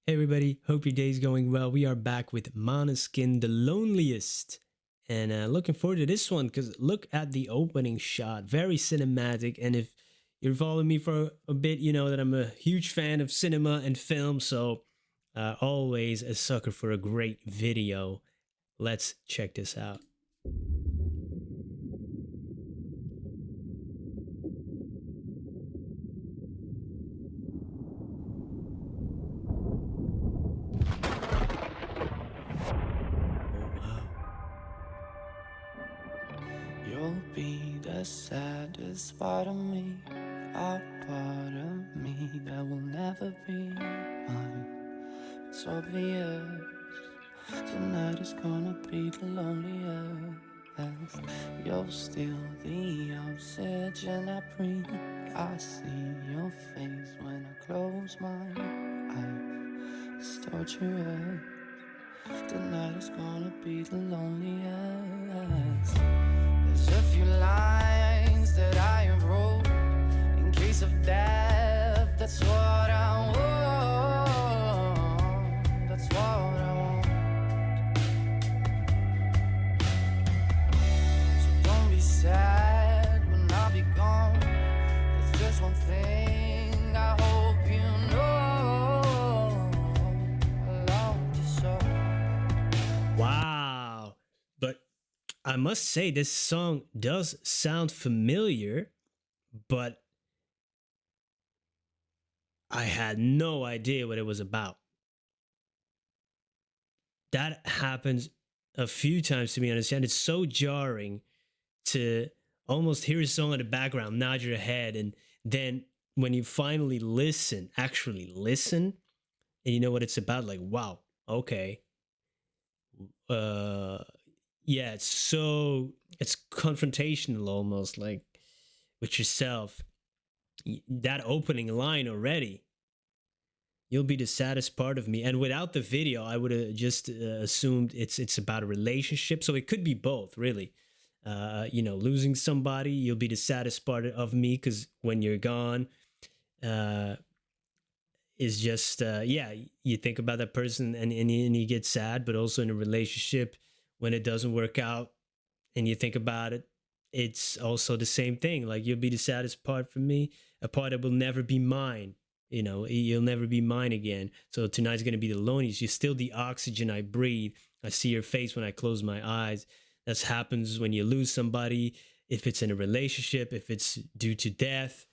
Hey everybody, hope your day's going well. We are back with Måneskin, the loneliest. And looking forward to this one because look at the opening shot. Very cinematic. And if you're following me for a bit, you know that I'm a huge fan of cinema and film. So always a sucker for a great video. Let's check this out. Oh, wow. You'll be the saddest part of me, a part of me that will never be mine. It's obvious tonight is gonna be the loneliest. You're still the oxygen I breathe. I see your face when I close my eyes. It's torturous. Tonight is gonna be the loneliest. There's a few lines that I have wrote in case of death. That's what I want. That's what I want. So don't be sad when I'll be gone. There's just one thing I hope you know. I love you so. Wow. But I must say, this song does sound familiar, but I had no idea what it was about. That happens a few times to me, understand. It's so jarring to almost hear a song in the background, nod your head, and then when you finally listen, actually listen, and you know what it's about, like, wow, okay. Uh yeah, it's confrontational almost, like with yourself. That opening line already, you'll be the saddest part of me. And without the video, I would have just assumed it's about a relationship. So it could be both, really. Losing somebody, you'll be the saddest part of me because when you're gone, uh, is just yeah. You think about that person and you get sad, but also in a relationship when it doesn't work out and you think about it, it's also the same thing. Like you'll be the saddest part for me, a part that will never be mine. You'll never be mine again. So tonight's gonna be the loneliest. You're still the oxygen I breathe. I see your face when I close my eyes. That happens when you lose somebody. If it's in a relationship, if it's due to death,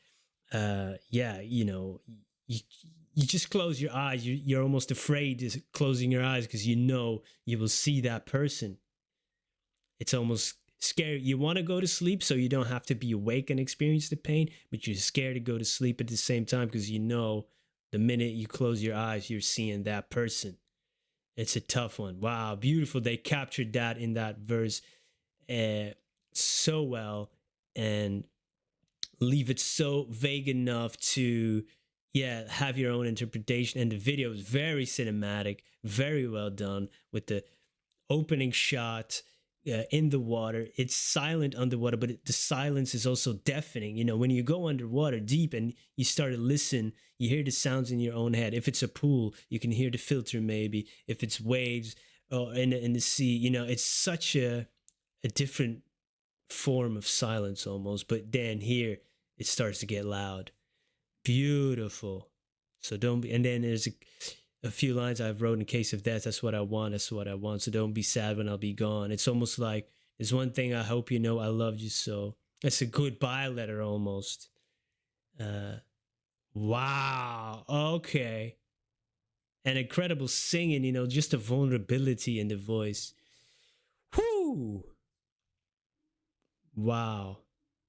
yeah, you you just close your eyes. You're almost afraid of closing your eyes because you know you will see that person. It's almost scary. You want to go to sleep so you don't have to be awake and experience the pain, but you're scared to go to sleep at the same time because you know the minute you close your eyes, you're seeing that person. It's a tough one. Wow, beautiful. They captured that in that verse uh, so well and leave it so vague enough to, yeah, have your own interpretation. And the video is very cinematic, very well done with the opening shot in the water. It's silent underwater, but the silence is also deafening. When you go underwater deep and you start to listen, you hear the sounds in your own head. If it's a pool, you can hear the filter maybe. If it's waves or in the sea, it's such a different form of silence almost. But then here it starts to get loud. Beautiful. So don't be, and then there's a few lines I've wrote in case of death. That's what I want. That's what I want. So don't be sad when I'll be gone. It's almost like there's one thing I hope you know. I love you so. It's a goodbye letter almost. Uh, wow. Okay. And incredible singing. Just a vulnerability in the voice. Whoo. Wow.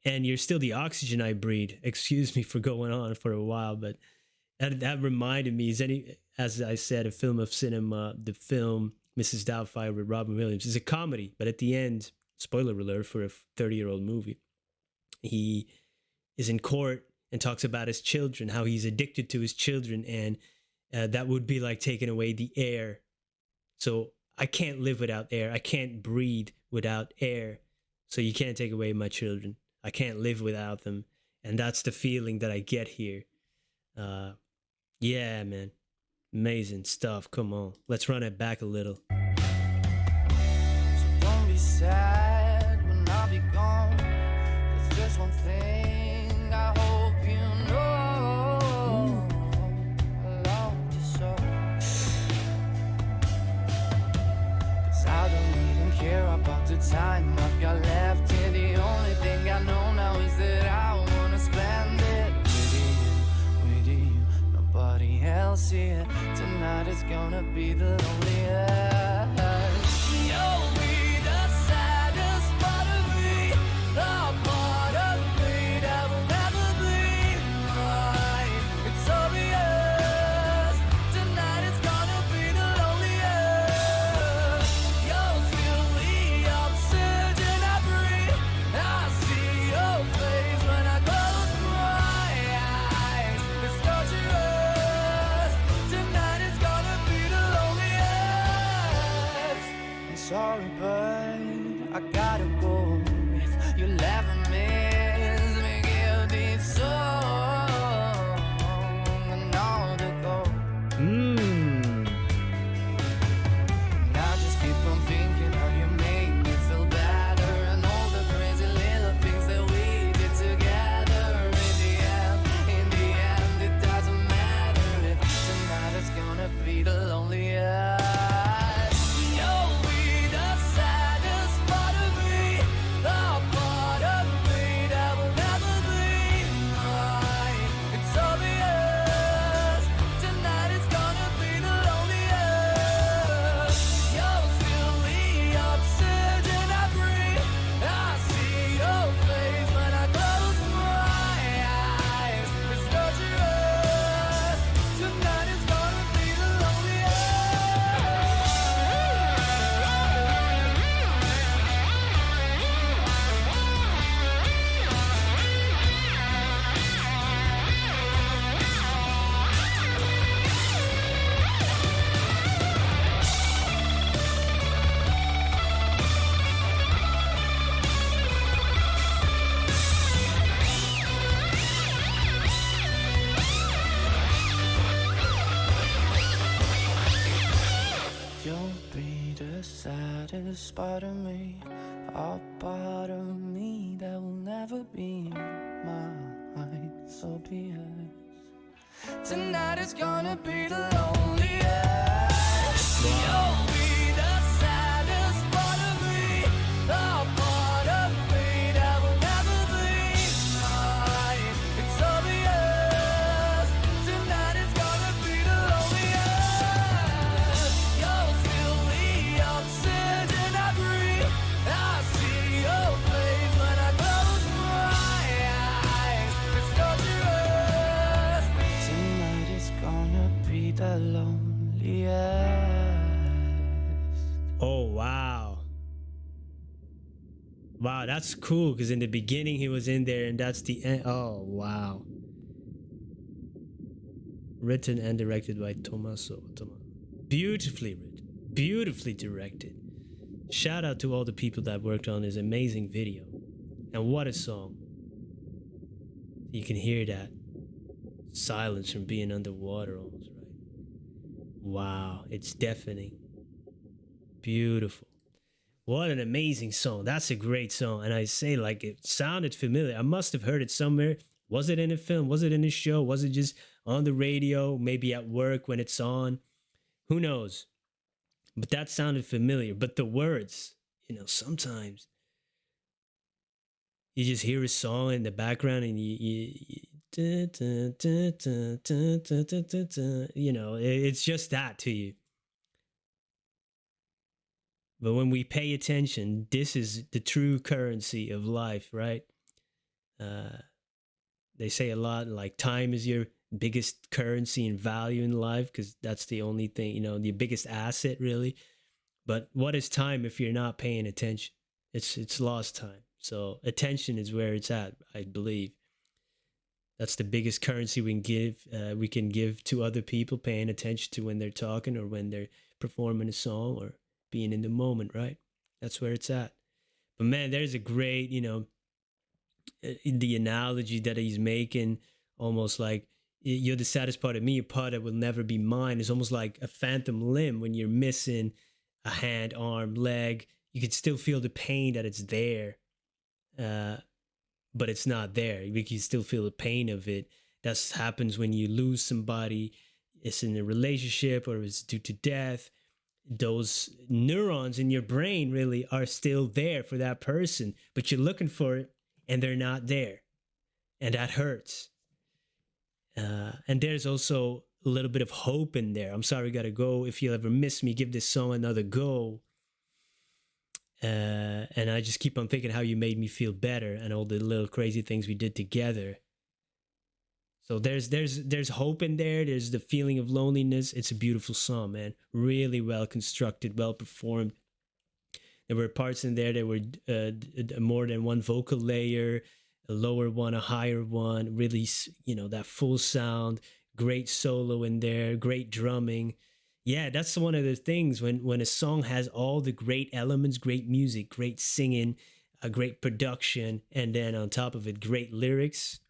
And you're still the oxygen I breathe. Excuse me for going on for a while, but that reminded me, as I said, a film of cinema. The film Mrs. Doubtfire with Robin Williams is a comedy, but at the end, spoiler alert for a 30-year-old movie, he is in court and talks about his children, how he's addicted to his children, and that would be like taking away the air. So I can't live without air. I can't breathe without air. So you can't take away my children. I can't live without them. And that's the feeling that I get here. Uh, yeah, man. Amazing stuff. Come on, let's run it back a little. So don't be sad when I'll be gone. There's just one thing I hope you know. I love you so. 'Cause I don't even care about the time I've got left here. The only thing I know now is that I wanna spend it with you. Nobody else here. Tonight is gonna be the loneliest. You'll be the saddest part of me, the part of me that will never be mine. It's obvious. Tonight is gonna be the loneliest. You'll feel the oxygen I breathe. I see your face when I close my eyes. It's torturous. Tonight is gonna be the loneliest. I'm sorry, but I gotta go. If you'll ever miss me, give this song another go. And I just keep on thinking how you make me feel better, and all the crazy little things that we did together. In the end, it doesn't matter if tonight is gonna be the loneliest. You'll be the saddest part of me, the part of me that will never be mine. It's obvious. Tonight is gonna be the loneliest. You'll feel the oxygen I breathe. I see your face when I close my eyes. It's torturous. Tonight is gonna be the You'll be the saddest part of me, a part of me that will never be mine. So be it. Tonight is gonna be the loneliest. You'll be the saddest part of me, a part of me that will never be mine. It's obvious. Tonight is gonna be the loneliest. You'll feel the oxygen I breathe. I see your face when I close my eyes. It's torturous. Tonight is gonna be the loneliest. Oh, wow. Wow, that's cool, because in the beginning he was in there and that's the end. Oh, wow. Written and directed by Tommaso. Beautifully written, beautifully directed. Shout out to all the people that worked on this amazing video. And what a song. You can hear that silence from being underwater almost, right? Wow, it's deafening. Beautiful. What an amazing song. That's a great song. And I say, like, it sounded familiar. I must have heard it somewhere. Was it in a film? Was it in a show? Was it just on the radio? Maybe at work when it's on? Who knows? But that sounded familiar. But the words, sometimes you just hear a song in the background and it's just that to you. But when we pay attention, this is the true currency of life, right? They say a lot, like time is your biggest currency and value in life, because that's the only thing, the biggest asset, really. But what is time if you're not paying attention? It's lost time. So attention is where it's at, I believe. That's the biggest currency we can give to other people, paying attention to when they're talking or when they're performing a song or being in the moment, right? That's where it's at. But man, there's a great, the analogy that he's making, almost like You're the saddest part of me, a part that will never be mine. It's almost like a phantom limb when you're missing a hand, arm, leg. You can still feel the pain that it's there, uh, but it's not there. You can still feel the pain of it. That happens when you lose somebody. It's in a relationship or it's due to death. Those neurons in your brain really are still there for that person, but you're looking for it and they're not there. And that hurts. And there's also a little bit of hope in there. I'm sorry, gotta go. If you ever miss me, give this song another go. And I just keep on thinking how you made me feel better and all the little crazy things we did together. So there's hope in there. There's the feeling of loneliness. It's a beautiful song, man. Really well constructed, well performed. There were parts in there that were more than one vocal layer, a lower one, a higher one. Really, that full sound. Great solo in there. Great drumming. Yeah, that's one of the things when a song has all the great elements, great music, great singing, a great production, and then on top of it, great lyrics.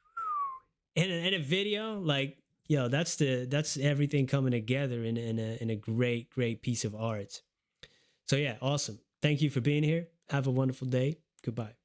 And a video, like, that's everything coming together in a great piece of art. So yeah, awesome. Thank you for being here. Have a wonderful day. Goodbye.